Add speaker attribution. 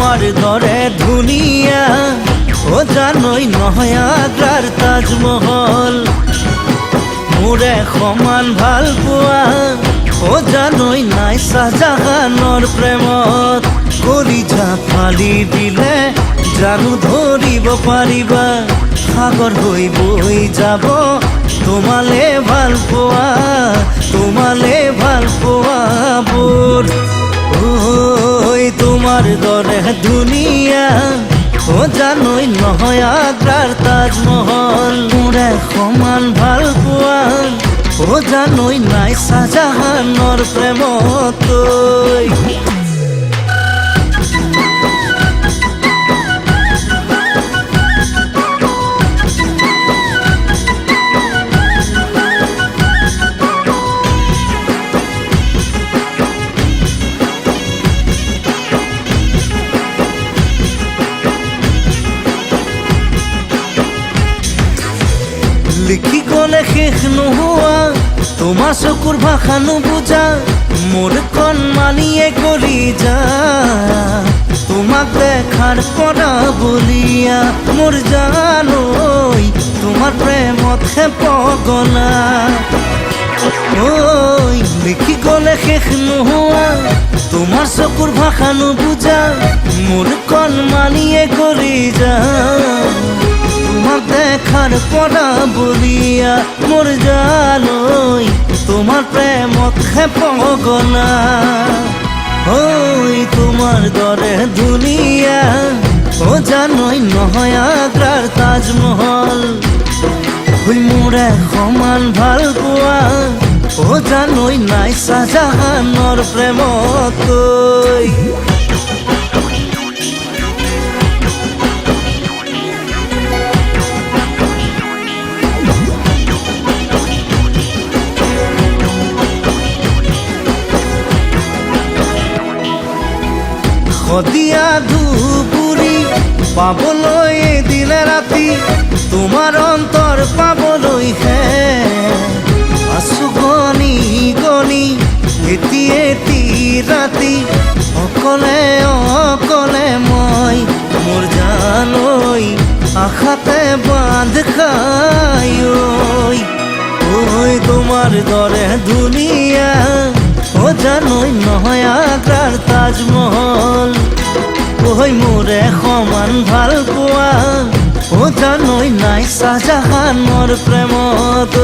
Speaker 1: তোমার দরে ধুনিয়া ও জানোই নহয় আগ্রার তাজমহল মোরে সমান ভাল পোৱা ও জানোই নাই শাহজাহানৰ প্ৰেমত কলিজা ফালি দিলে জানো ধৰিব পাৰিবা সাগৰ হৈ বৈ যাব তোমালে ভাল পোৱা বোৰ ওই তোমার দরে দুনিয়া ও জানোই নহয় আগ্রার তাজমহল মোরে সমান ভাল পোৱা ও জানোই নাই শাহজাহানৰ প্ৰেমত লিখি গলে শেষ নোহোৱা তোমাৰ চকুৰ ভাষা নুবুজা মোৰ কণমানিয়ে কৰি যা তোমাক দেখাৰ পৰা বলিয়া মোৰ জানৈ তোমাৰ প্ৰেমত হে পগলা ঐ লিখি গলে শেষ নোহোৱা তোমাৰ চকুৰ ভাষা নুবুজা মোৰ কণমানিয়ে কৰি যা তোমাক দেখার পৰা বলিয়া মোর জানোই তোমার প্রেমত হে পগলা ওই তোমার দরে দুনিয়া ও জানোই নহয় আগ্রার তাজমহল ওই মোরে সমান ভাল পোৱা ও জানোই নাই শাহজাহানৰ প্ৰেমত সদিয়া দুপুরি পাবলৈ দিলে ৰাতি তোমাৰ অন্তৰ পাবলৈ হে আছো গনি গনি এটি ৰাতি অকলে মই মোৰ জানৈ আশাতে বান্ধ খাই ঐ তোমাৰ দৰে দুনিয়া ও জানোই নহয় আগ্রার তাজমহল ওই মোরে সমান ভাল পোৱা ও জানোই নাই শাহজাহানৰ প্ৰেমত